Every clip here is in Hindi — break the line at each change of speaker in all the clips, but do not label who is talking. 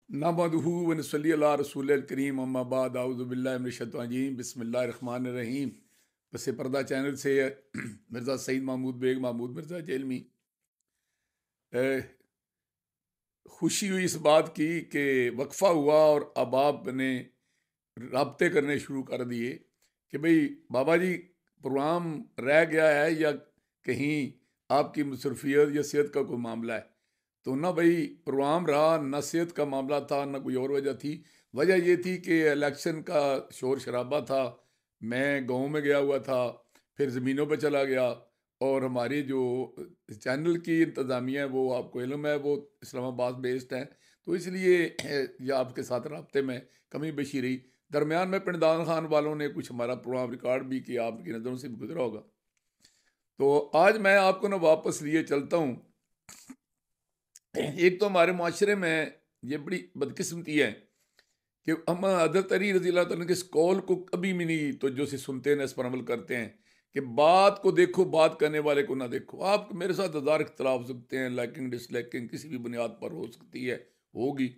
नहमदुहु व नसल्ली अला रसूलिल करीम अम्मा बाद आऊज़ु बिल्लाहि मिनश शैतानिर रजीम बिस्मिल्लाहिर रहमानिर रहीम। पस पर्दा चैनल से मिर्ज़ा सईद महमूद बेग महमूद मिर्ज़ा जेलमी। खुशी हुई इस बात की कि वक्फ़ा हुआ और अब आपने राब्ते करने शुरू कर दिए कि भाई बाबा जी प्रोग्राम रह गया है या कहीं आपकी मुसरफियत या सेहत का कोई मामला है। तो ना भाई प्रोग्राम रहा, ना सेहत का मामला था, ना कोई और वजह थी। वजह ये थी कि इलेक्शन का शोर शराबा था, मैं गांव में गया हुआ था, फिर ज़मीनों पे चला गया। और हमारी जो चैनल की इंतज़ामिया है वो आपको इल्म है वो इस्लामाबाद बेस्ड है, तो इसलिए ये आपके साथ रबते में कमी बेशी रही। दरमियान में पिंडदान खान वालों ने कुछ हमारा प्रोग्राम रिकॉर्ड भी किया, आपकी नज़रों से भी गुजरा होगा। तो आज मैं आपको ना वापस लिए चलता हूँ। एक तो हमारे माशरे में ये बड़ी बदकिस्मती है कि हम हज़रत अली रज़ी अल्लाह तआला के इस कौल को कभी भी नहीं तो जो से सुनते हैं, इस पर अमल करते हैं कि बात को देखो, बात करने वाले को ना देखो। आप मेरे साथ हज़ार इख्तलाफ हो सकते हैं, लाइकिंग डिसलाइकिंग किसी भी बुनियाद पर हो सकती है, होगी।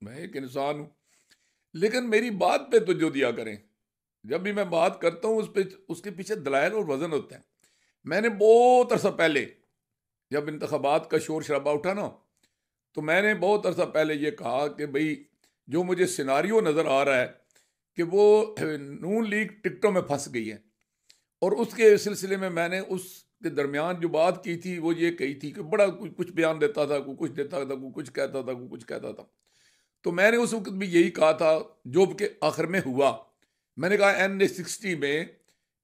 मैं एक इंसान हूँ, लेकिन मेरी बात पे तो जो दिया करें। जब भी मैं बात करता हूँ उस पे उसके पीछे दलाइल और वजन होता है। मैंने बहुत अरसा पहले जब इंतखाबात का शोर शराबा उठा ना, तो मैंने बहुत अरसा पहले ये कहा कि भाई जो मुझे सिनारियो नज़र आ रहा है कि वो नून लीग टिकटों में फंस गई है। और उसके सिलसिले में मैंने उसके दरमियान जो बात की थी वो ये कही थी कि बड़ा कुछ कुछ बयान देता था, कोई कुछ देता था, कोई कुछ कहता था, कोई कुछ कहता था। तो मैंने उस वक्त भी यही कहा था जो कि आखिर में हुआ। मैंने कहा NA60 में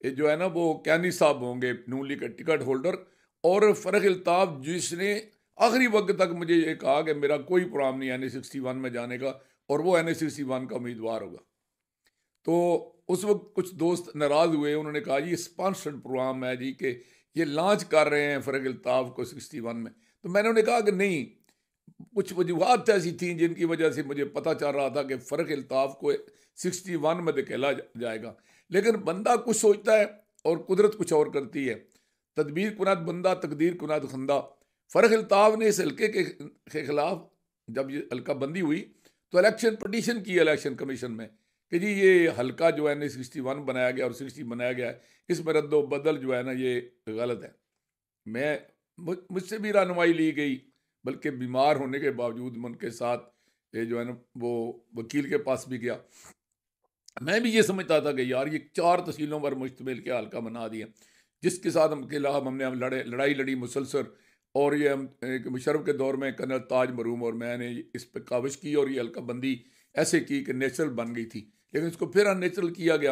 ये जो है ना वो कैनी साहब होंगे नून लीग के टिकट होल्डर, और फ़र्क अल्ताफ़ जिसने आखिरी वक्त तक मुझे ये कहा कि मेरा कोई प्रोग्राम नहीं NA61 में जाने का और वो NA61 का उम्मीदवार होगा। तो उस वक्त कुछ दोस्त नाराज़ हुए, उन्होंने कहा जी स्पॉन्सर्ड प्रोग्राम है जी कि ये लॉन्च कर रहे हैं फ़र्क अल्ताफ़ को 61 में। तो मैंने उन्हें कहा कि नहीं, कुछ वजूहत ऐसी थी जिनकी वजह से मुझे पता चल रहा था कि फ़र्क अल्ताफ़ को 61 में धकेला जाएगा, लेकिन बंदा कुछ सोचता है और कुदरत कुछ और करती है। तदबीर कुनात बंदा तकदीर कुनात खंदा। फ़र्क अल्ताफ़ ने इस हल्के के खिलाफ जब ये हल्का बंदी हुई तो इलेक्शन पटिशन की इलेक्शन कमीशन में कि जी ये हल्का जो है NA61 बनाया गया और 60 बनाया गया है, इसमें रद्दो बदल जो है ना ये गलत है। मैं मुझसे भी रहनुमाई ली गई, बल्कि बीमार होने के बावजूद मैं उनके साथ ये जो है ना वो वकील के पास भी गया। मैं भी ये समझता था कि यार ये 4 तहसीलों पर मुश्तमिल के हल्का बना दिया, जिसके साथ हम खिलाफ हमने हम लड़ाई लड़ी मुसलसल। और ये हम एक मुशर्रफ के दौर में कर्नल ताज मरूम और मैंने इस पर काविश की और ये हल्का बंदी ऐसे की कि नेचुरल बन गई थी, लेकिन इसको फिर अननेचुरल किया गया।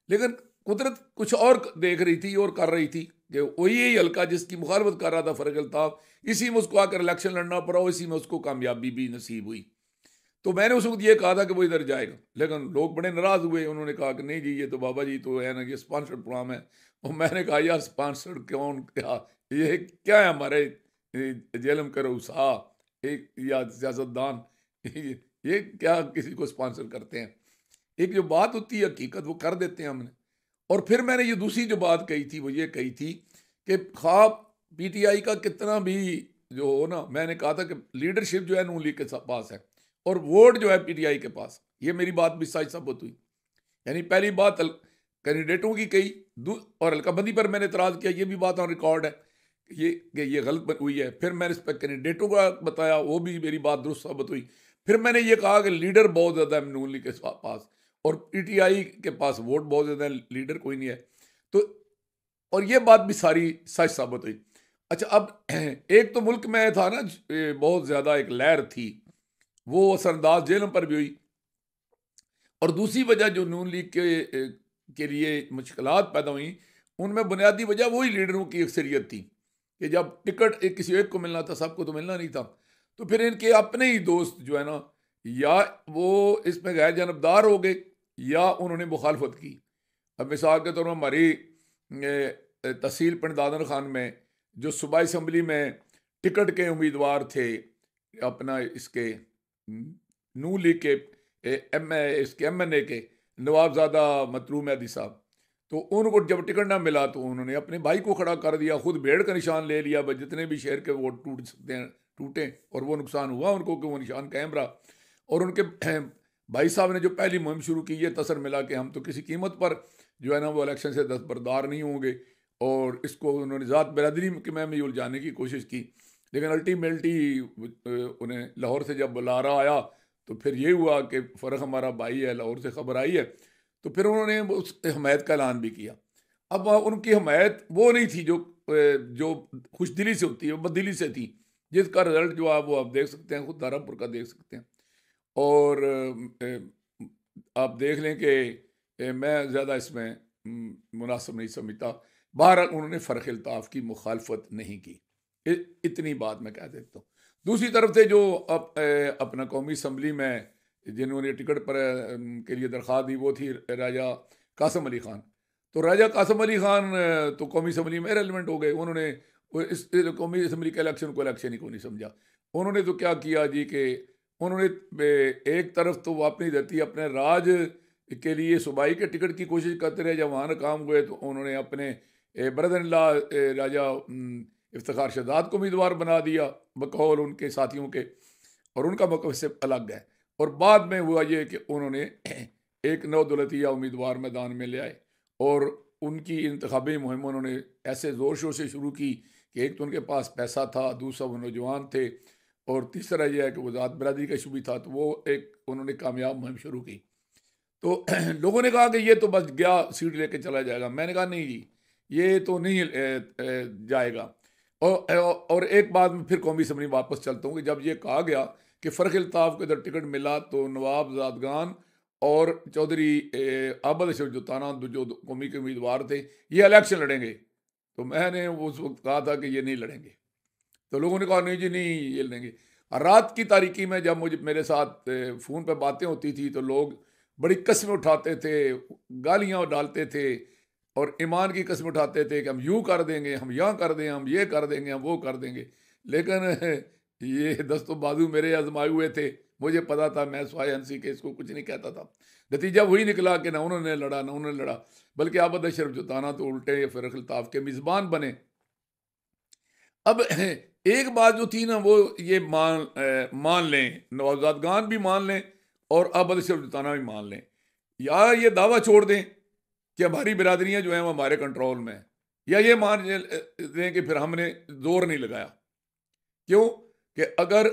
लेकिन कुदरत कुछ और देख रही थी और कर रही थी कि वही यही हल्का जिसकी मुखालफत कर रहा था फ़र्क अल्ताफ़, इसी में उसको आकर इलेक्शन लड़ना पड़ा और इसी में उसको कामयाबी भी नसीब हुई। तो मैंने उस वक्त ये कहा था कि वो इधर जाएगा, लेकिन लोग बड़े नाराज़ हुए। उन्होंने कहा कि नहीं जी ये तो बाबा जी तो है ना ये स्पॉन्सर्ड प्रोग्राम है। और मैंने कहा यार स्पॉन्सर्ड कौन क्या, ये क्या है हमारे जेलम करो उसा एक या सियासतदान, ये क्या किसी को स्पॉन्सर करते हैं। एक जो बात होती है हकीकत वो कर देते हैं हमने। और फिर मैंने ये दूसरी जो बात कही थी वो ये कही थी कि ख्वाब PTI का कितना भी जो हो ना, मैंने कहा था कि लीडरशिप जो है नून लीग के पास है और वोट जो है PTI के पास। ये मेरी बात भी सच साबित हुई। यानी पहली बात कैंडिडेटों की कही, और हल्काबंदी पर मैंने इतराज़ किया, ये भी बात ऑन रिकॉर्ड है कि ये गलत हुई है। फिर मैंने इस पर कैंडिडेटों का बताया, वो भी मेरी बात दुरुस्त साबित हुई। फिर मैंने ये कहा कि लीडर बहुत ज़्यादा है नून लीग के पास और PTI के पास वोट बहुत ज़्यादा है, लीडर कोई नहीं है। तो और ये बात भी सारी सच साबित हुई। अच्छा, अब एक तो मुल्क में था ना बहुत ज़्यादा एक लहर थी, वो असरअंदाज जेलों पर भी हुई। और दूसरी वजह जो नून लीग के लिए मुश्किलात पैदा हुई, उनमें बुनियादी वजह वही लीडरों की अक्सरियत थी कि जब टिकट एक किसी एक को मिलना था, सबको तो मिलना नहीं था। तो फिर इनके अपने ही दोस्त जो है ना, या वो इसमें गैर जानबदार हो गए या उन्होंने मुखालफत की। अब मिसाल के तौर पर हमारी तहसील पिंड दादन खान में जो सूबाई असम्बली में टिकट के उम्मीदवार थे अपना इसके नू लीग के इसके MNA के नवाबजादा मतलूब मेहदी साहब, तो उनको जब टिकट ना मिला तो उन्होंने अपने भाई को खड़ा कर दिया, खुद भेड़ का निशान ले लिया। जितने भी शहर के वोट टूट सकते हैं टूटे, और वो नुकसान हुआ उनको कि वो निशान कायम रहा। और उनके भाई साहब ने जो पहली मुहिम शुरू की, ये तसर मिला कि हम तो किसी कीमत पर जो है ना वो इलेक्शन से दस्तबरदार नहीं होंगे, और इसको उन्होंने ज़ात बिरादरी में भी उलझाने की कोशिश की। लेकिन अल्टीमेटली उन्हें लाहौर से जब बुलारा आया तो फिर ये हुआ कि फ़र्क हमारा भाई है, लाहौर से ख़बर आई है, तो फिर उन्होंने उस हमायत का ऐलान भी किया। अब उनकी हमायत वो नहीं थी जो खुशदिली से होती है, वो बददिली से थी, जिसका रिजल्ट जो है वो आप देख सकते हैं, खुद दारापुर का देख सकते हैं। और आप देख लें कि मैं ज़्यादा इसमें मुनासिब नहीं समझता। बहरहाल उन्होंने फ़र्क अल्ताफ़ की मुखालफत नहीं की, इतनी बात मैं कह देता हूँ। दूसरी तरफ से जो अपना कौमी असम्बली में जिन्होंने टिकट पर के लिए दरख्वास्त दी वो थी राजा कासम अली ख़ान। तो राजा कासम अली ख़ान तो कौमी असम्बली में रेलिवेंट हो गए। उन्होंने इस कौमी असम्बली के इलेक्शन को इलेक्शन ही को नहीं समझा। उन्होंने तो क्या किया जी कि उन्होंने एक तरफ तो वो अपनी धरती अपने राज के लिए सूबाई के टिकट की कोशिश करते रहे, जब वहाँ नाकाम हुए तो उन्होंने अपने ब्रदर-इन-लॉ राजा इफ्तिखार शहजाद को उम्मीदवार बना दिया बकौल उनके साथियों के, और उनका मौक़िफ़ से अलग है। और बाद में हुआ ये कि उन्होंने एक नौदौलतिया उम्मीदवार मैदान में ले आए, और उनकी इंतखाबी मुहिम उन्होंने ऐसे ज़ोर शोर से शुरू की कि एक तो उनके पास पैसा था, दूसरा वो नौजवान थे, और तीसरा यह है कि वो ज़ात बिरादरी का इशू भी था। तो वो एक उन्होंने कामयाब मुहिम शुरू की। तो लोगों ने कहा कि ये तो बस गया सीट लेके चला जाएगा। मैंने कहा नहीं जी, ये तो नहीं जाएगा। और एक बात में फिर कौमी असम्बली वापस चलता हूँ कि जब ये कहा गया कि फ़र्क अल्ताफ़ को इधर टिकट मिला तो नवाब ज़ादगान और चौधरी आबद अशरफ जुताना जो कौमी के उम्मीदवार थे ये इलेक्शन लड़ेंगे, तो मैंने उस वक्त कहा था कि ये नहीं लड़ेंगे। तो लोगों ने कहा नहीं जी नहीं ये लड़ेंगे। रात की तारीकी में जब मुझे मेरे साथ फ़ोन पर बातें होती थी तो लोग बड़ी कस्में उठाते थे, गालियाँ डालते थे, और ईमान की कसम उठाते थे कि हम यूँ कर देंगे, हम यहाँ कर देंगे, हम ये कर देंगे, हम वो कर देंगे। लेकिन ये दस्तों बाजू मेरे आजमाए हुए थे, मुझे पता था मैं स्वाय हंसी के इसको कुछ नहीं कहता था। नतीजा वही निकला कि ना उन्होंने लड़ा ना उन्होंने लड़ा, बल्कि आबद अशरफ जुताना तो उल्टे फ़र्क अल्ताफ़ के मेज़बान बने। अब एक बात जो थी ना वो ये मान लें, नवाज़ादगान भी मान लें और आबद अशरफ जुताना भी मान लें, या ये दावा छोड़ दें कि हमारी बिरादरियाँ जो हैं वो हमारे कंट्रोल में हैं, या ये मान दें कि फिर हमने जोर नहीं लगाया। क्यों कि अगर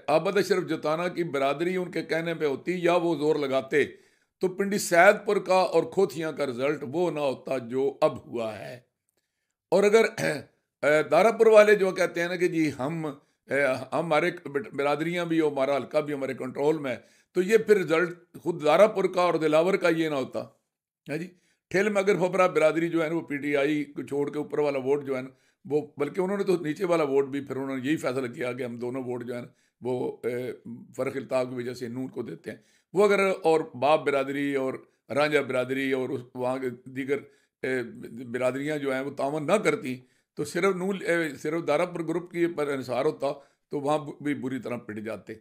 आबद अशरफ जुताना की बिरादरी उनके कहने पे होती या वो जोर लगाते तो पिंडी सैदपुर का और खोथियाँ का रिजल्ट वो ना होता जो अब हुआ है। और अगर दारापुर वाले जो कहते हैं ना कि जी हम हमारे बिरादरियाँ भी हमारा हल्का भी हमारे कंट्रोल में है, तो ये फिर रिजल्ट खुद दारापुर का और दिलावर का ये ना होता है जी। ठेल में अगर फबरा बिरादरी जो है ना वो पीटीआई को छोड़ के ऊपर वाला वोट जो है ना वो, बल्कि उन्होंने तो नीचे वाला वोट भी फिर उन्होंने यही फैसला किया कि हम दोनों वोट जो है ना वो फ़र्क अल्ताफ़ की वजह से नून को देते हैं। वो अगर और बाप बिरादरी और रांझा बिरादरी और उस वहाँ के दीगर बिरादरियाँ जो हैं वो तावन ना करती तो सिर्फ दारापुर ग्रुप की पर इंसार होता तो वहाँ भी बुरी तरह पिट जाते।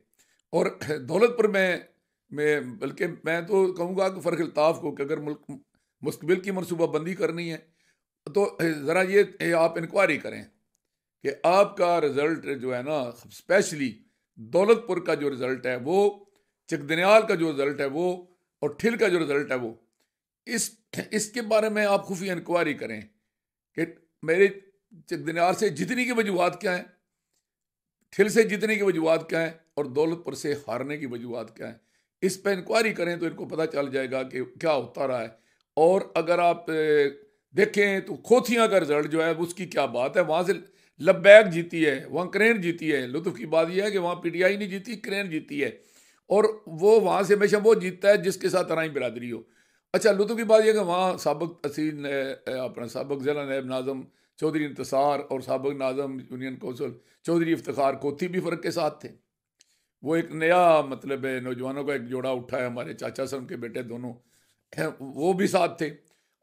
और दौलतपुर में बल्कि मैं तो कहूँगा कि फ़र्क अल्ताफ़ को कि अगर मुल्क मुस्तकबिल की मनसूबाबंदी करनी है तो ज़रा ये आप इंक्वायरी करें कि आपका रिज़ल्ट जो है ना, स्पेशली दौलतपुर का जो रिज़ल्ट है वो, चकदनियाल का जो रिज़ल्ट है वो, और ठिल का जो रिज़ल्ट है वो, इसके बारे में आप खुफिया इंक्वायरी करें कि मेरे चकदनियाल से जितने की वजूहत क्या हैं, ठिल से जीतने की वजूहत क्या है, और दौलतपुर से हारने की वजूहत क्या है। इस पर इंक्वायरी करें तो इनको पता चल जाएगा कि क्या होता रहा है। और अगर आप देखें तो खोथियाँ का रिजल्ट जो है उसकी क्या बात है, वहाँ से लब्बैक जीती है, वहाँ क्रेन जीती है। लुत्फ की बात यह है कि वहाँ पीटीआई नहीं जीती, क्रेन जीती है, और वो वहाँ से हमेशा वो जीतता है जिसके साथ तराई बिरादरी हो। अच्छा, लुत्फ की बात यह है कि वहाँ साबिक असील अपना साबिक ज़िला नायब नाज़म चौधरी इंतसार और साबिक नाज़म यूनियन कौंसिल चौधरी इफ्तिखार कोथी भी फ़र्क के साथ थे। वो एक नया मतलब नौजवानों का एक जोड़ा उठा है, हमारे चाचा से उनके बेटे दोनों वो भी साथ थे।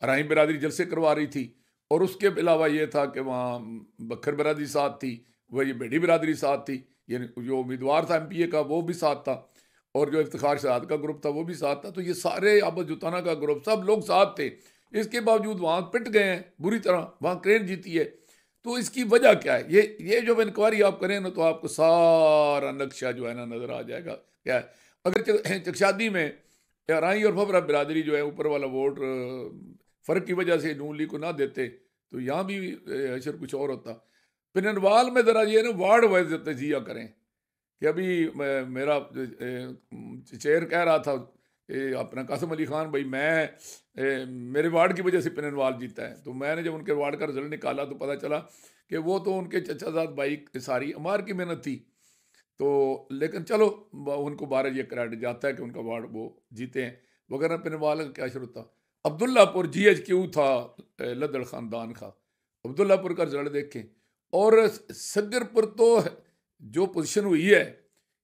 राही बिरादरी जलसे करवा रही थी, और उसके अलावा ये था कि वहाँ बखर बिरादरी साथ थी, वही बेड़ी बिरादरी साथ थी, यानी जो उम्मीदवार था एमपीए का वो भी साथ था, और जो इफ्तिखार शहाद का ग्रुप था वो भी साथ था। तो ये सारे आबद जुताना का ग्रुप सब लोग साथ थे। इसके बावजूद वहाँ पिट गए हैं बुरी तरह, वहाँ क्रेन जीती है। तो इसकी वजह क्या है? ये जब इंक्वायरी आप करें ना तो आपको सारा नक्शा जो है ना नज़र आ जाएगा क्या है। अगर चकशादी में राई और फबरा बिरादरी जो है ऊपर वाला वोट फ़र्क की वजह से नून लीग को ना देते तो यहाँ भी अशर कुछ और होता। पिनरवाल में ज़रा ये ना वार्ड वाइज तजिया करें कि अभी मेरा चेयर कह रहा था अपना कासिम अली खान भाई मेरे वार्ड की वजह से पिनरवाल जीता है। तो मैंने जब उनके वार्ड का रिजल्ट निकाला तो पता चला कि वो तो उनके चचाजाद भाई सारी अमार की मेहनत थी। तो लेकिन चलो उनको बारह ये क्रेडिट जाता है कि उनका वार्ड वो जीते हैं, वगैरह पिनरवाल का क्या शुरू था। अब्दुल्लापुर GHQ था लदड़ ख़ानदान का, अब्दुल्लापुर का रिजल्ट देखें। और सगरपुर तो जो पोजीशन हुई है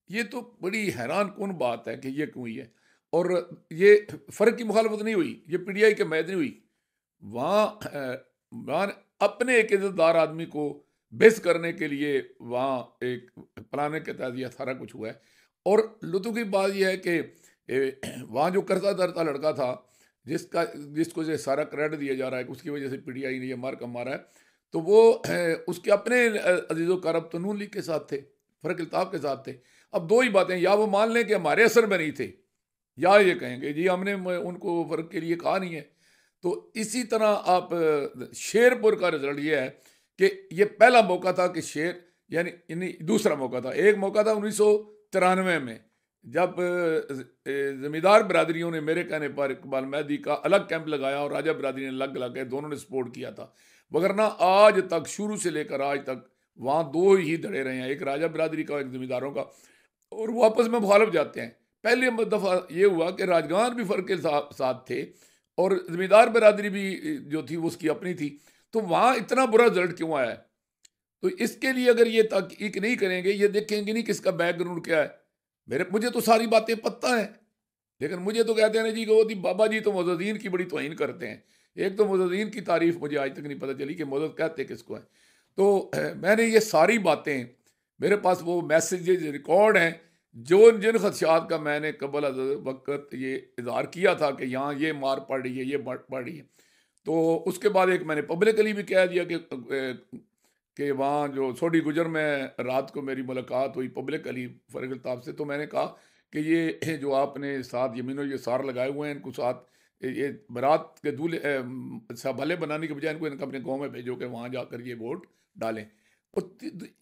ये तो बड़ी हैरान कौन बात है कि ये क्यों हुई है। और ये फ़र्क की मुखालफत नहीं हुई, ये PTI के मैच नहीं हुई। वहाँ अपने एक इज़्ज़तदार आदमी को बेस करने के लिए वहाँ एक प्लान के तहत यह सारा कुछ हुआ है। और लुत्फ़ की बात यह है कि वहाँ जो करता धरता लड़का था जिसको ये सारा क्रेडिट दिया जा रहा है कि उसकी वजह से PTI ने ये मार का मारा है, तो वो उसके अपने अजीज़ो कारब तो नून लीग के साथ थे, फ़र्क इल्ताफ़ के साथ थे। अब दो ही बातें, या वो मान लें कि हमारे असर में नहीं थे, या ये कहेंगे जी हमने उनको फ़र्क के लिए कहा नहीं है। तो इसी तरह आप शेरपुर का रिजल्ट ये है कि ये पहला मौका था कि यानी दूसरा मौका था। एक मौका था 1993 में जब ज़मींदार बिरादरियों ने मेरे कहने पर इकबाल मेहदी का अलग कैंप लगाया और राजा बिरादरी ने अलग लगा के दोनों ने सपोर्ट किया था। वगरना आज तक शुरू से लेकर आज तक वहाँ दो ही धड़े रहे हैं, एक राजा बिरादरी का एक ज़मींदारों का, और वो आपस में मुखालिफ जाते हैं। पहले दफ़ा ये हुआ कि राजगार भी फ़र्क के साथ थे और ज़मींदार बिरादरी भी जो थी वो उसकी अपनी थी। तो वहाँ इतना बुरा रिजल्ट क्यों आया है? तो इसके लिए अगर ये तहकीक नहीं करेंगे, ये देखेंगे नहीं किसका बैकग्राउंड क्या है। मुझे तो सारी बातें पता है, लेकिन मुझे तो कहते हैं ना जी कि बाबा जी तो मुअज़्ज़िज़ीन की बड़ी तौहीन करते हैं। एक तो मुअज़्ज़िज़ीन की तारीफ़ मुझे आज तक नहीं पता चली कि मुअज़्ज़िज़ कहते किसको हैं। तो मैंने ये सारी बातें, मेरे पास वो मैसेजेज रिकॉर्ड हैं जिन खदशात का मैंने कबल वक़्त ये इज़हार किया था कि यहाँ ये मार पड़ रही है, ये मार पड़ रही है। तो उसके बाद एक मैंने पब्लिकली भी कह दिया कि वहाँ जो सोडी गुजर में रात को मेरी मुलाकात हुई पब्लिकली फ़र्क इल्ताफ़ से। तो मैंने कहा कि ये जो आपने साथ यमीनो ये सार लगाए हुए हैं, इनको साथ ये बारात के दूल्हे भले बनाने के बजाय इनको अपने गाँव में भेजो कि वहाँ जाकर ये वोट डालें। और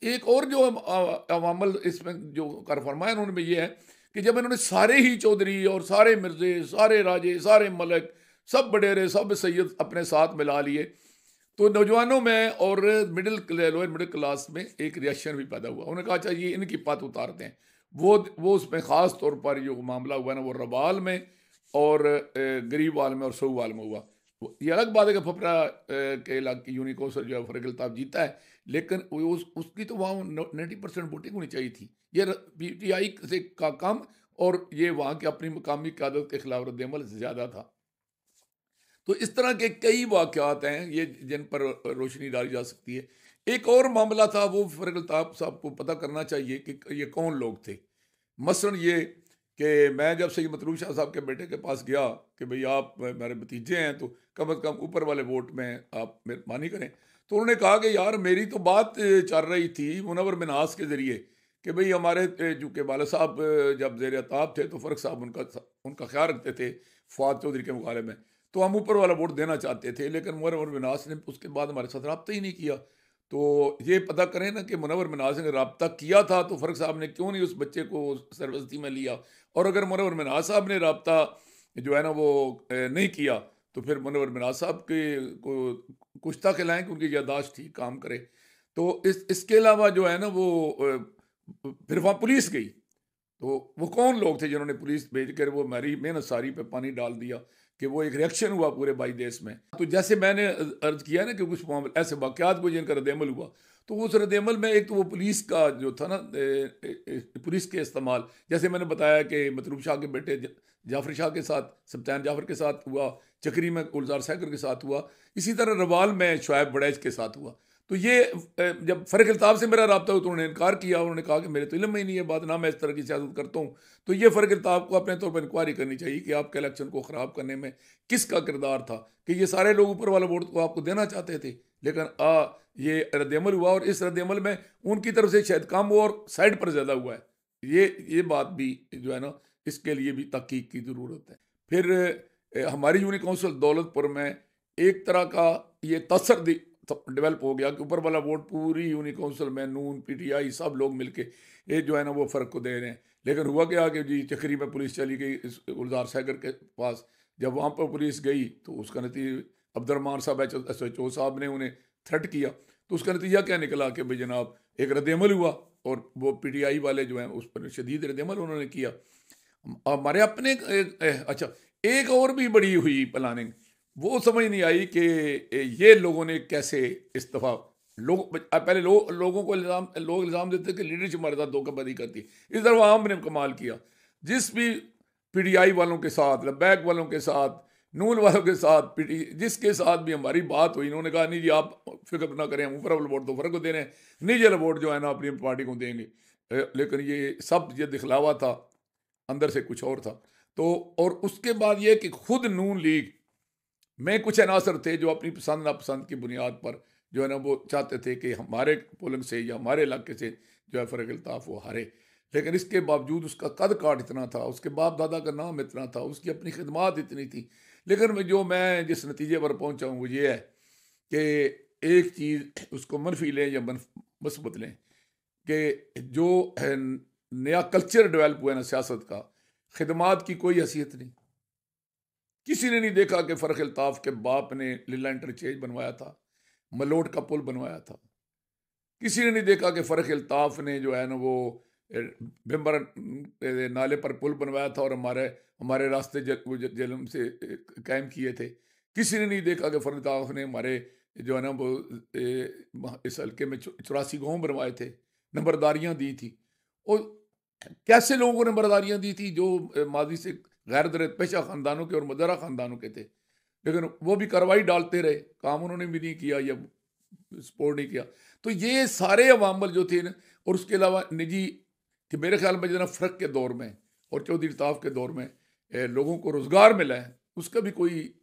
एक और जो अवामल इसमें जो कर फरमाया उन्होंने ये है कि जब इन्होंने सारे ही चौधरी और सारे मिर्जे, सारे राजे, सारे मलक, सब बडेरे, सब सैयद अपने साथ मिला लिए, तो नौजवानों में और लोअर मिडिल क्लास में एक रिएक्शन भी पैदा हुआ। उन्होंने कहा अच्छा ये इनकी बात उतारते हैं। वो उसमें ख़ास तौर पर जो मामला हुआ ना वो रबाल में और गरीबवाल में और सोवाल में हुआ। ये अलग बात है कि फपरा के इलाके यूनिकोसर जो है फ़र्क इल्ताफ़ जीता है, लेकिन उसकी तो वहाँ 90% वोटिंग होनी चाहिए थी। ये PTI से का कम और ये वहाँ की अपनी मकामी क़यादत के खिलाफ रद्द-ए-अमल ज़्यादा था। तो इस तरह के कई वाक़यात हैं ये जिन पर रोशनी डाली जा सकती है। एक और मामला था वो फ़र्क इल्ताफ़ साहब को पता करना चाहिए कि ये कौन लोग थे। मसलन ये कि मैं जब सैयद मतलूब शाह साहब के बेटे के पास गया कि भाई आप मेरे भतीजे हैं तो कम अज़ कम ऊपर वाले वोट में आप मेहरबानी करें। तो उन्होंने कहा कि यार मेरी तो बात चल रही थी मुनव्वर मिन्हास के ज़रिए कि भाई हमारे चूँकि वालिद साहब जब ज़ेर अताब थे तो फ़र्क साहब उनका ख्याल रखते थे फ़ुआद चौधरी के मुकाबले में, तो हम ऊपर वाला वोट देना चाहते थे, लेकिन मुनव्वर मिन्हास ने उसके बाद हमारे साथ रब्ता ही नहीं किया। तो ये पता करें ना कि मुनव्वर मिन्हास ने रब्ता किया था तो फ़र्क साहब ने क्यों नहीं उस बच्चे को सरबस्ती में लिया, और अगर मुनव्वर मिन्हास साहब ने रब्ता जो है ना वो नहीं किया तो फिर मुनव्वर मिन्हास साहब के को कुश्ता खिलाएं कि उनकी यादाश्त ठीक काम करे। तो इसके अलावा जो है ना वो फिर वहाँ पुलिस गई, तो वो कौन लोग थे जिन्होंने पुलिस भेज कर वो मेरी मेहनत सारी पे पानी डाल दिया कि वो एक रिएक्शन हुआ पूरे भाई देश में। तो जैसे मैंने अर्ज किया ना कि कुछ मामले ऐसे वाक़यात को जिनका रद्द-ए-अमल हुआ, तो उस रद्द-ए-अमल में एक तो वो पुलिस का जो था ना पुलिस के इस्तेमाल, जैसे मैंने बताया कि मतलूब शाह के बेटे जाफ़र शाह के साथ, सब्तान जाफ़र के साथ हुआ, चक्री में गुलजार सहकर के साथ हुआ, इसी तरह रवाल में शुआइब बड़ैच के साथ हुआ। तो ये जब फ़र्क इल्ताफ़ से मेरा रब्ता हुआ तो उन्होंने इनकार किया, उन्होंने कहा कि मेरे तो इल्म में ही नहीं है बात, ना मैं इस तरह की सियासत करता हूँ। तो ये फ़र्क इल्ताफ़ को अपने तौर पर इंक्वायरी करनी चाहिए कि आपके इलेक्शन को ख़राब करने में किसका किरदार था, कि ये सारे लोग ऊपर वाला वोट को आपको देना चाहते थे, लेकिन ये रद्द-ए-अमल हुआ और इस रद्द-ए-अमल में उनकी तरफ से शायद कम हुआ और साइड पर ज़्यादा हुआ है। ये बात भी जो है ना इसके लिए भी तहकीक की ज़रूरत है। फिर हमारी यूनिक काउंसिल दौलतपुर में एक तरह का ये तसर डेवलप हो गया कि ऊपर वाला वोट पूरी यूनिक काउंसिल में नून पीटीआई सब लोग मिलके ये जो है ना वो फ़र्क को दे रहे हैं। लेकिन हुआ क्या कि जी चक्री में पुलिस चली गई इस गुलजार सागर के पास। जब वहाँ पर पुलिस गई तो उसका नतीजा अब्दुर्रहमान साहब SHO साहब ने उन्हें थ्रेट किया, तो उसका नतीजा क्या निकला कि भाई जनाब एक रद्दमल हुआ और वो पीटीआई वाले जो हैं उस पर शदीद रद्दमल उन्होंने किया। हमारे अपने अच्छा एक और भी बड़ी हुई प्लानिंग, वो समझ नहीं आई कि ये लोगों ने कैसे इस्तीफा पहले लोगों को लोग इल्ज़ाम देते कि लीडरशिप हमारे साथ धोखाधड़ी करती है। इस दफ़ा आम ने कमाल किया, जिस भी पीटीआई वालों के साथ, लब्बैक वालों के साथ, नून वालों के साथ, जिसके साथ भी हमारी बात हुई, इन्होंने कहा नहीं जी आप फिक्र ना करें, हम ऊपर वाले वोट तो फ़र्क को दे रहे हैं, नीचे वाला वोट जो है ना अपनी पार्टी को देंगे। लेकिन ये सब ये दिखलावा था, अंदर से कुछ और था। तो और उसके बाद ये कि खुद नून लीग में कुछ अनासर थे जो अपनी पसंद नापसंद की बुनियाद पर जो है ना वो चाहते थे कि हमारे पोलिंग से या हमारे इलाके से जो है फ़र्क अल्ताफ़ वो हारे। लेकिन इसके बावजूद उसका कद काठ इतना था, उसके बाप दादा का नाम इतना था, उसकी अपनी खिदमात इतनी थी। लेकिन मैं जिस नतीजे पर पहुंचा हूँ वो ये है कि एक चीज़ उसको मनफी लें या मस्बत लें कि जो है नया कल्चर डेवलप हुआ है ना सियासत का, खिदमात की कोई हैसियत नहीं। किसी ने नहीं देखा कि फ़र्क अल्ताफ़ के बाप ने लीला इंटरचेंज बनवाया था, मलोट का पुल बनवाया था। किसी ने नहीं देखा कि फ़र्क अल्ताफ़ ने जो है ना वो भिम्बर नाले पर पुल बनवाया था और हमारे हमारे रास्ते जलम से कायम किए थे। किसी ने नहीं देखा कि फ़र्क अल्ताफ़ ने हमारे जो है ना वो इस हल्के में 84 गाँव बनवाए थे, नंबरदारियाँ दी थी। और कैसे लोगों को नंबरदारियाँ दी थी जो माजी से गैर दरद पेशा ख़ानदानों के और मदरा ख़ानदानों के थे, लेकिन वो भी कार्रवाई डालते रहे, काम उन्होंने भी नहीं किया या सपोर्ट नहीं किया। तो ये सारे अवामल जो थे ना, और उसके अलावा निजी कि मेरे ख्याल में जना फ़र्क के दौर में और चौधरी अल्ताफ़ के दौर में लोगों को रोज़गार मिला है, उसका भी कोई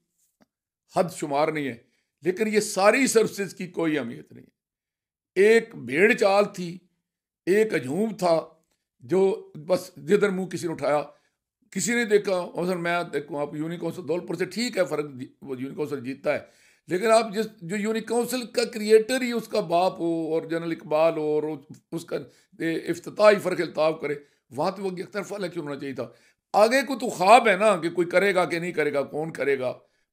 हद शुमार नहीं है। लेकिन ये सारी सर्विसेज की कोई अहमियत नहीं है। एक भेड़ चाल थी, एक हजूम था जो बस जिधर मुंह किसी ने उठाया, किसी ने देखा। और मैं देखूँ आप यूनिक काउंसिल दौलतपुर से ठीक है फ़र्क वो यूनिक काउंसिल जीतता है, लेकिन आप जिस जो यूनिक काउंसिल का क्रिएटर ही उसका बाप हो और जनरल इकबाल हो और उसका इफ्तिताह ही फ़र्क अल्ताफ़ करे, वहाँ तो वो एक तरफा इलेक्शन होना चाहिए था। आगे को तो ख्वाब है ना कि कोई करेगा कि नहीं करेगा, कौन करेगा,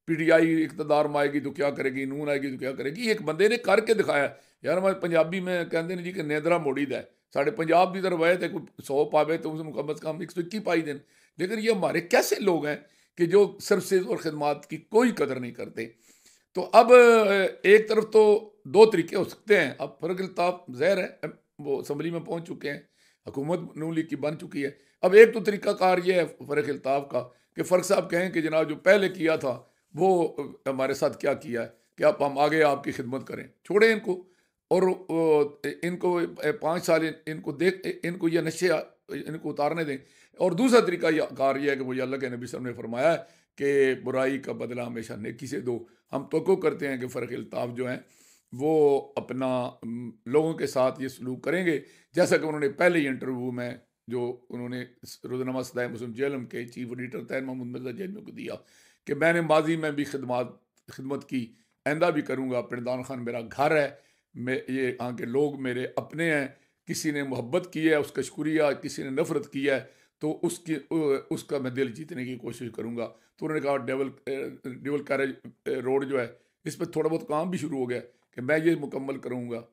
पीटीआई इक़्तिदार में आएगी तो क्या करेगी, नून आएगी तो क्या करेगी। एक बंदे ने करके दिखाया यार। हमारे पंजाबी में कहते हैं जी कि नेदरा मोड़ी दा साढ़े पंजाब की तरफ आए थे कोई 100 पावे तो उसमें कम अज़ कम 121 पाई दें। लेकिन ये हमारे कैसे लोग हैं कि जो सर्विसेज और खदमात की कोई कदर नहीं करते। तो अब एक तरफ तो दो तरीके हो सकते हैं। अब फ़र्क अल्ताफ़ ज़ाहिर है वो असम्बली में पहुंच चुके हैं, हुकूमत नून लीग की बन चुकी है। अब एक तो तरीकाकार ये है फ़र्क अल्ताफ़ का कि फ़र्क साहब कहें कि जनाब जो पहले किया था वो हमारे साथ क्या किया है कि आप हम आगे आपकी खिदमत करें, छोड़ें इनको। और इनको 5 साल इनको ये नशे इनको उतारने दें। और दूसरा तरीका कार ये है कि वो अल्लाह के नबी साहब ने फरमाया है कि बुराई का बदला हमेशा नेकी से दो। हम तो करते हैं कि फ़र्क अल्ताफ़ जो हैं वो अपना लोगों के साथ ये सलूक करेंगे जैसा कि उन्होंने पहले ही इंटरव्यू में जो उन्होंने रोज़नामा सदाए मुस्लिम जेलम के चीफ एडिटर तैन महमूद मिर्ज़ा जेलम को दिया कि मैंने माजी में भी खिदमत की, आइंदा भी करूँगा। पिंडदान खान मेरा घर है, मैं ये यहाँ के लोग मेरे अपने हैं। किसी ने मोहब्बत की है उसका शुक्रिया, किसी ने नफ़रत की है तो उसका मैं दिल जीतने की कोशिश करूँगा। तो उन्होंने कहा ड्यूल कैरेज रोड जो है इस पर थोड़ा बहुत काम भी शुरू हो गया कि मैं ये मुकम्मल करूँगा।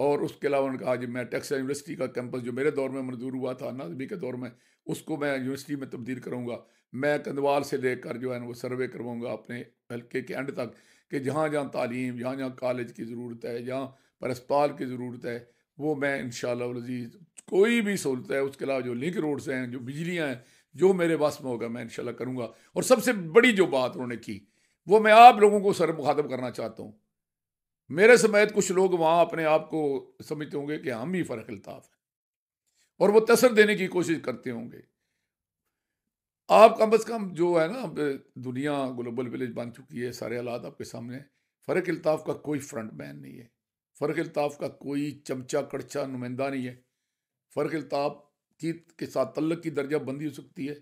और उसके अलावा उन्होंने कहा जी मैं टेक्सटाइल यूनिवर्सिटी का कैंपस जो मेरे दौर में मंजूर हुआ था नाज़मी के दौर में, उसको मैं यूनिवर्सिटी में तब्दील करूँगा। मैं कंदवाल से लेकर जो है ना वो सर्वे करवाऊँगा अपने हल्के के एंड तक कि जहाँ जहाँ तालीम, जहाँ जहाँ कॉलेज की ज़रूरत है, जहाँ पर अस्पताल की ज़रूरत है, वो मैं इंशाअल्लाह अज़ीज़ कोई भी सहूलत है। उसके अलावा जो लिंक रोड्स हैं, जो बिजलियाँ हैं, जो मेरे बस में होगा मैं इंशाअल्लाह करूँगा। और सबसे बड़ी जो बात उन्होंने की वो मैं आप लोगों को सर मुखातब करना चाहता हूँ। मेरे समेत कुछ लोग वहाँ अपने आप को समझते होंगे कि हम ही फ़र्क अल्ताफ़ हैं और वो तसर देने की कोशिश करते होंगे। आप कम अज़ कम जो है ना अब दुनिया ग्लोबल विलेज बन चुकी है, सारे हालात आपके सामने हैं। फ़र्क अल्ताफ़ का कोई फ्रंट मैन नहीं है, फ़र्क अल्ताफ़ का कोई चमचा कड़छा नुमाइंदा नहीं है। फ़र्क अल्ताफ़ की के साथ तल्लक की दर्जा बंदी हो सकती है,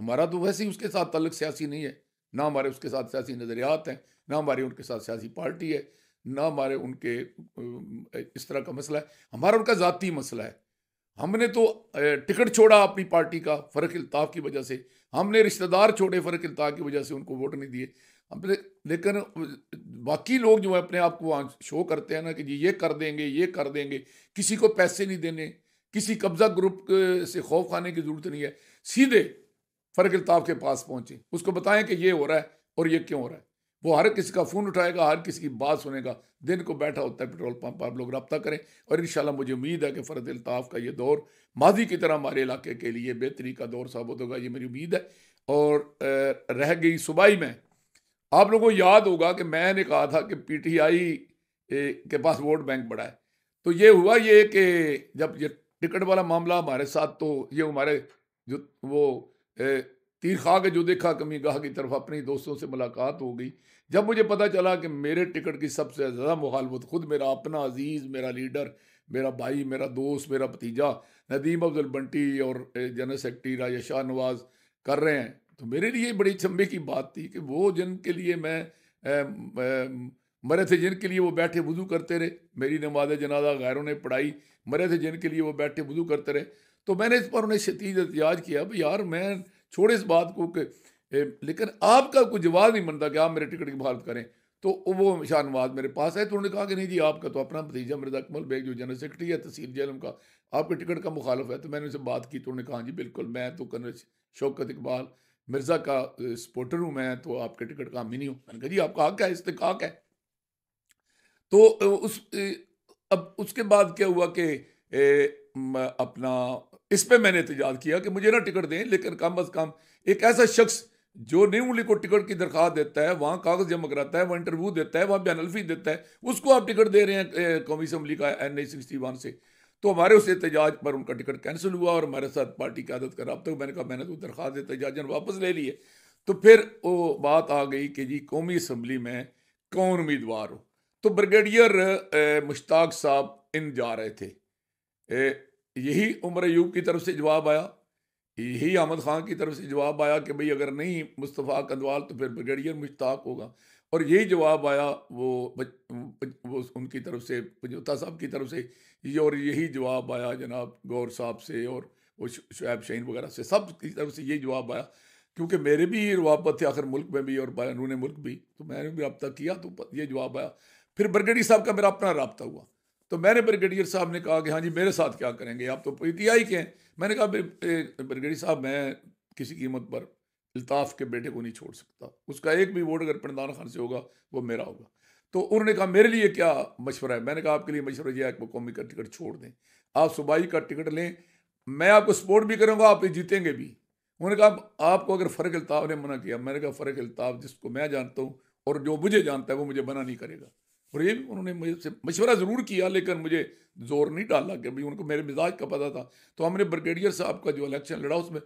हमारा तो वैसे ही उसके साथ ताल्लुक सियासी नहीं है, ना हमारे उसके साथ सियासी नज़रियात हैं, ना हमारी उनके साथ सियासी पार्टी है, ना हमारे उनके इस तरह का मसला है, हमारा उनका ज़ाती मसला है। हमने तो टिकट छोड़ा अपनी पार्टी का फ़र्क इल्ताफ़ की वजह से, हमने रिश्तेदार छोड़े फ़र्क इल्ताफ़ की वजह से, उनको वोट नहीं दिए। हमने, लेकिन बाकी लोग जो है अपने आप को वहाँ शो करते हैं ना कि जी ये कर देंगे, ये कर देंगे, किसी को पैसे नहीं देने, किसी कब्ज़ा ग्रुप से खौफ खाने की ज़रूरत नहीं है, सीधे फ़र्क इल्ताफ़ के पास पहुँचे, उसको बताएं कि ये हो रहा है और ये क्यों हो रहा है। वो हर किसी का फ़ोन उठाएगा, हर किसी की बात सुनेगा, दिन को बैठा होता है पेट्रोल पंप पर। आप लोग रब्ता करें और इंशाल्लाह मुझे उम्मीद है कि फ़र्क इल्ताफ़ का ये दौर माजी की तरह हमारे इलाके के लिए बेहतरी का दौर साबित होगा, ये मेरी उम्मीद है। और रह गई सूबाई में, आप लोगों को याद होगा कि मैंने कहा था कि पीटीआई के पास वोट बैंक बड़ा है। तो ये हुआ ये कि जब ये टिकट वाला मामला हमारे साथ, तो ये हमारे जो वो तीर खा के जो देखा कमी गाह की तरफ अपने दोस्तों से मुलाकात हो गई। जब मुझे पता चला कि मेरे टिकट की सबसे ज़्यादा मुखालफत खुद मेरा अपना अजीज़, मेरा लीडर, मेरा भाई, मेरा दोस्त, मेरा भतीजा नदीम अफजल बंटी और जनरल सेक्रेटरी राजा शाह नवाज़ कर रहे हैं, तो मेरे लिए बड़ी चंबे की बात थी कि वो जिनके लिए मैं मरे थे, जिनके लिए वो बैठे वुज़ू करते रहे, मेरी नमाज जनाजा गैरों ने पढ़ाई, मरे थे जिनके लिए वो बैठे वुज़ू करते रहे, तो मैंने इस पर उन्हें शदीद एहतिजाज किया, भाई यार मैं छोड़े इस बात को कि लेकिन आपका कोई जवाब नहीं बनता कि आप मेरे टिकट की मुखालफत करें। तो वो शाह नवाज मेरे पास है, तो उन्होंने कहा कि नहीं जी, आपका तो अपना भतीजा मिर्ज़ा अकमल बेग जो जनरल सेक्रेटरी है तहसील जेलम का, आपके टिकट का मुखालफ है। तो मैंने उनसे बात की, तो उन्होंने कहा जी बिल्कुल, मैं तो कर्नल शौकत इकबाल मिर्ज़ा का सपोर्टर हूँ, मैं तो आपके टिकट का हामी नहीं हूँ। मैंने कहा जी आपका हक है, इस्तेकाक है। तो अब उसके बाद क्या हुआ कि अपना इस पे मैंने एहतजाज किया कि मुझे ना टिकट दें, लेकिन कम अज़ कम एक ऐसा शख्स जो न्यू को टिकट की दरख्वास्त देता है, वहाँ कागज़ जमा कराता है, वहाँ इंटरव्यू देता है, वहाँ बयान अलफी देता है, उसको आप टिकट दे रहे हैं कौमी असम्बली का NA 61 से। तो हमारे उस एहतजाज पर उनका टिकट कैंसिल हुआ और हमारे साथ पार्टी क़यादत का रब्ता। मैंने कहा मैंने तो दरख्वास्त एहतजाजन वापस ले लिए। तो फिर वो बात आ गई कि जी कौमी असम्बली में कौन उम्मीदवार हो। तो ब्रिगेडियर मुश्ताक साहब इन जा रहे थे। यही उमर अयूब की तरफ से जवाब आया, यही अहमद खान की तरफ से जवाब आया कि भाई अगर नहीं मुस्तफ़ा कंदवाल तो फिर ब्रिगेडियर मुश्ताक होगा। और यही जवाब आया वो उनकी तरफ से, पजोता साहब की तरफ से, और यही जवाब आया जनाब गौर साहब से और वो शुएब शाहीन वगैरह से, सब की तरफ से यही जवाब आया। क्योंकि मेरे भी रवाबत थे आखिर मुल्क में भी और बैरून मुल्क भी, तो मैंने भी रब्ता किया, तो ये जवाब आया। फिर ब्रिगेडियर साहब का मेरा अपना रब्ता हुआ, तो मैंने ब्रिगेडियर साहब ने कहा कि हाँ जी मेरे साथ क्या करेंगे, आप तो PTI के हैं। मैंने कहा ब्रिगेडियर साहब मैं किसी कीमत पर अल्ताफ़ के बेटे को नहीं छोड़ सकता, उसका एक भी वोट अगर पिंडाना खान से होगा वो मेरा होगा। तो उन्होंने कहा मेरे लिए क्या मशवरा है। मैंने कहा आपके लिए मशवरा यह है कि वो कौमी का टिकट छोड़ दें, आप सूबाई का टिकट लें, मैं आपको सपोर्ट भी करूँगा, आप जीतेंगे भी। उन्होंने कहा आपको अगर फ़र्क अल्ताफ़ ने मना किया। मैंने कहा फ़र्क अल्ताफ़ जिसको मैं जानता हूँ और जो मुझे जानता है वो मुझे मना नहीं करेगा। और ये भी उन्होंने मुझसे मशवरा ज़रूर किया, लेकिन मुझे ज़ोर नहीं डाला कि भाई, उनको मेरे मिजाज का पता था। तो हमने ब्रिगेडियर साहब का जो इलेक्शन लड़ा उसमें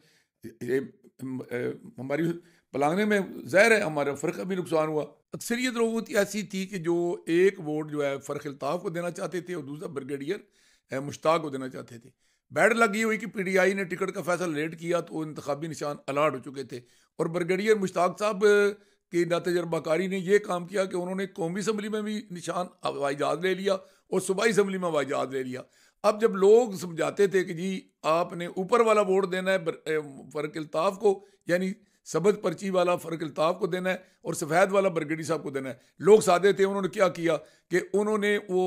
हमारी पलांगने में ज़ाहिर है हमारा फ़र्क का भी नुकसान हुआ। अक्सरियत लोगों की ऐसी थी कि जो एक वोट जो है फ़र्क अल्ताफ़ को देना चाहते थे और दूसरा ब्रिगेडियर मुश्ताक को देना चाहते थे। बैड लगी हुई कि PTI ने टिकट का फैसला लेट किया तो इंतखाबी निशान अलाट हो चुके थे, और ब्रिगेडियर मुश्ताक साहब की नातजर्बाकारी ने यह काम किया कि उन्होंने कौमी असम्बली में भी निशान हवाई जहाज़ ले लिया और सूबाई असम्बली में हवाई जहाज़ ले लिया। अब जब लोग समझाते थे कि जी आपने ऊपर वाला वोट देना है फ़र्क अल्ताफ़ को, यानी सबज पर्ची वाला फ़र्क अल्ताफ़ को देना है और सफ़ेद वाला ब्रिगेडियर साहब को देना है, लोग सादे थे। उन्होंने क्या किया कि उन्होंने वो,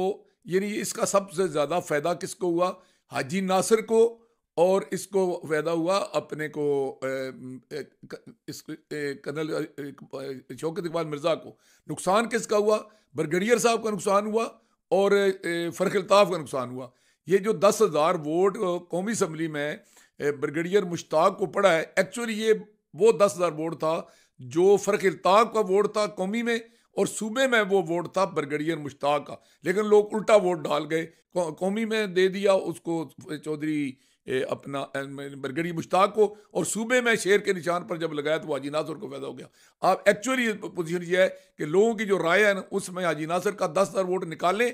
यानी इसका सबसे ज़्यादा फ़ायदा किसको हुआ, हाजी नासिर को, और इसको फ़ायदा हुआ अपने को कर्नल शौकत इकबाल मिर्ज़ा को। नुकसान किसका हुआ, ब्रिगेडियर साहब का नुकसान हुआ और फ़र्क अल्ताफ़ का नुकसान हुआ। ये जो 10,000 वोट कौमी असम्बली में ब्रिगेडियर मुश्ताक को पड़ा है, एक्चुअली ये वो 10,000 वोट था जो फ़र्क अल्ताफ़ का वोट था कौमी में, और सूबे में वो वोट था ब्रिगेडियर मुश्ताक का। लेकिन लोग उल्टा वोट डाल गए, कौमी में दे दिया उसको चौधरी अपना ब्रिगेडियर मुश्ताक को, और सूबे में शेर के निशान पर जब लगाया तो हाजी नासिर को फ़ायदा हो गया। आप एक्चुअली पोजीशन ये है कि लोगों की जो राय है ना उसमें हाजी नासिर का 10,000 वोट निकालें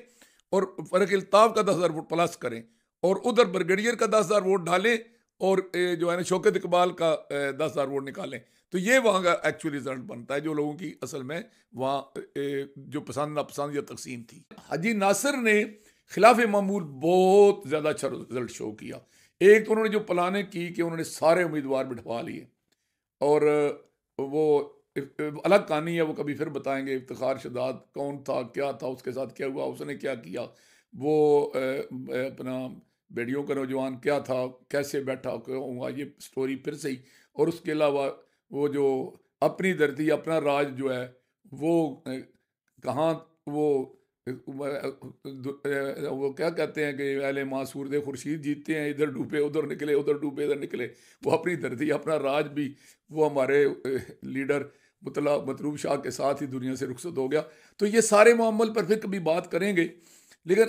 और फ़र्क अल्ताफ़ का 10,000 वोट प्लस करें, और उधर ब्रिगेडियर का 10,000 वोट डालें और जो है ना शौकत इकबाल का 10,000 वोट निकालें, तो ये वहाँ का एक्चुअल रिजल्ट बनता है जो लोगों की असल में वहाँ जो पसंद नापसंद या तकसीम थी। हाजी नासिर ने खिलाफ मामूल बहुत ज़्यादा अच्छा रिजल्ट शो किया। एक तो उन्होंने जो प्लानिंग की कि उन्होंने सारे उम्मीदवार बिठवा लिए, और वो अलग कहानी है, वो कभी फिर बताएंगे। इफ्तिखार शदाद कौन था, क्या था, उसके साथ क्या हुआ, उसने क्या किया, वो अपना बेड़ियों का नौजवान क्या था, कैसे बैठा हुआ, ये स्टोरी फिर से ही। और उसके अलावा वो जो अपनी धरती अपना राज जो है वो कहाँ, वो वो क्या कहते हैं कि अहले मासूर दे खुर्शीद जीतते हैं, इधर डूबे उधर निकले, उधर डूबे इधर निकले। वो अपनी धरती अपना राज भी वो हमारे लीडर मतलूब शाह के साथ ही दुनिया से रुखसत हो गया। तो ये सारे मामले पर फिर कभी बात करेंगे। लेकिन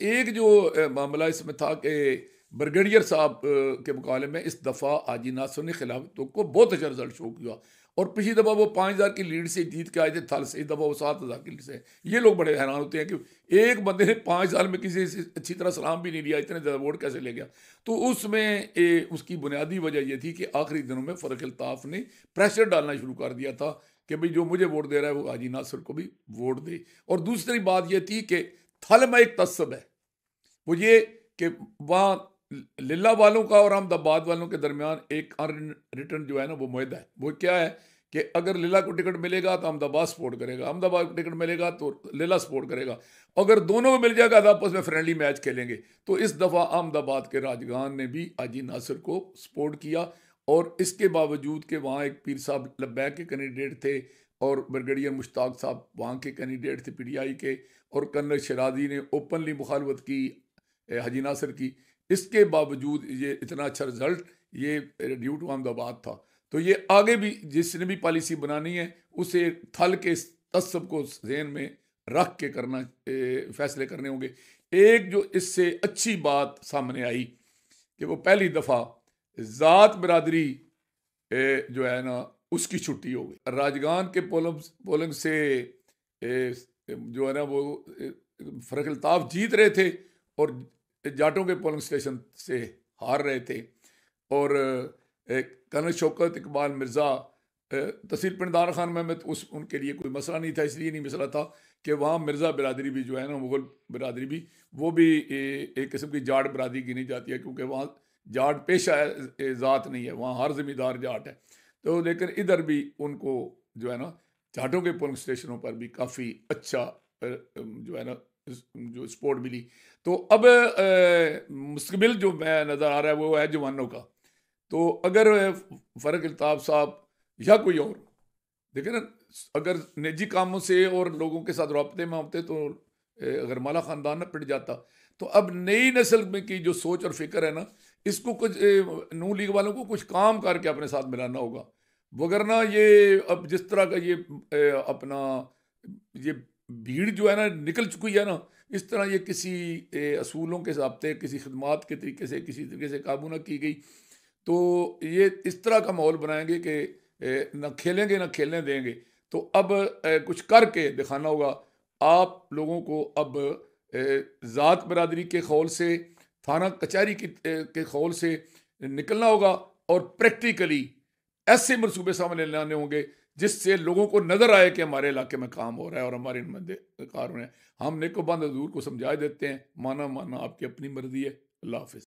एक जो मामला इसमें था कि ब्रिगेडियर साहब के मुकाबले में इस दफ़ा हाजी नासिर ने खिलाफतों को बहुत अच्छा रिजल्ट शो किया। और पिछली दफ़ा वो 5,000 की लीड से जीत के आए थे थल से, इस दफ़ा वो 7,000 की लीड से। ये लोग बड़े हैरान होते हैं कि एक बंदे ने 5 साल में किसी से अच्छी तरह सलाम भी नहीं लिया, इतने ज़्यादा वोट कैसे ले गया। तो उसमें उसकी बुनियादी वजह यह थी कि आखिरी दिनों में फ़र्क अल्ताफ़ ने प्रेशर डालना शुरू कर दिया था कि भाई जो मुझे वोट दे रहा है वो हाजी नासिर को भी वोट दे। और दूसरी बात यह थी कि थल में एक तस्सब है, वो ये कि वहाँ लिल्ला वालों का और अहमदाबाद वालों के दरमियान एक अनरिटन जो है ना वो मुआहदा है। वो क्या है कि अगर लिल्ला को टिकट मिलेगा तो अहमदाबाद सपोर्ट करेगा, अहमदाबाद को टिकट मिलेगा तो लिल्ला सपोर्ट करेगा। अगर दोनों को मिल जाएगा तो आपस में फ्रेंडली मैच खेलेंगे। तो इस दफ़ा अहमदाबाद के राजगान ने भी हाजी नासिर को सपोर्ट किया। और इसके बावजूद कि वहाँ एक पीर साहब लब्बैक के कैंडिडेट थे और ब्रिगेडियर मुश्ताक साहब वहाँ के कैंडिडेट थे PTI के, और कर्नल शराजी ने ओपनली मुखालफत की हाजी नासिर की। इसके बावजूद ये इतना अच्छा रिजल्ट ये ड्यू टू अहमदाबाद था। तो ये आगे भी जिसने भी पॉलिसी बनानी है उसे थल के तस्सब को जहन में रख के करना फैसले करने होंगे। एक जो इससे अच्छी बात सामने आई कि वो पहली दफ़ा ज़ात बरादरी जो है ना उसकी छुट्टी हो गई। राजगान के पोलिंग से जो है ना वो फ़र्क अल्ताफ़ जीत रहे थे और जाटों के पोलिंग स्टेशन से हार रहे थे। और कर्नल शौकत इकबाल मिर्ज़ा तहसील पिंडार खान में तो उनके लिए कोई मसला नहीं था। इसलिए नहीं मसला था कि वहाँ मिर्ज़ा बिरादरी भी जो है ना मुग़ल बिरादरी भी वो भी एक किस्म की जाट बिरादरी गिनी जाती है, क्योंकि वहाँ जाट पेशा ज़ात नहीं है, वहाँ हर ज़मींदार जाट है। तो लेकिन इधर भी उनको जो है ना जाटों के पोलिंग स्टेशनों पर भी काफ़ी अच्छा जो है ना जो सपोर्ट मिली। तो अब मुस्तकबिल जो मैं नज़र आ रहा है वो है जवानों का। तो अगर फ़र्क अल्ताफ़ साहब या कोई और देखे ना, अगर निजी कामों से और लोगों के साथ रब्ते में होते तो अगर माला ख़ानदान न पिट जाता। तो अब नई नस्ल में की जो सोच और फिक्र है ना, इसको कुछ नून लीग वालों को कुछ काम करके अपने साथ मिलाना होगा। वगरना ये अब जिस तरह का ये अपना ये भीड़ जो है ना निकल चुकी है ना, इस तरह ये किसी असूलों के ज़ाब्ते किसी खिदमात के तरीके से किसी तरीके से काबू ना की गई तो ये इस तरह का माहौल बनाएंगे कि न खेलेंगे न खेलने देंगे। तो अब कुछ करके दिखाना होगा आप लोगों को। अब ज़ात बरादरी के खौल से, थाना कचहरी के खौल से निकलना होगा और प्रैक्टिकली ऐसे मनसूबे सामने लाने होंगे जिससे लोगों को नज़र आए कि हमारे इलाके में काम हो रहा है और हमारे नुमाइंदे कार हो रहे हैं। हम नेकोबंद हजूर को समझा देते हैं, माना माना आपकी अपनी मर्जी है। अल्लाह हाफिज़।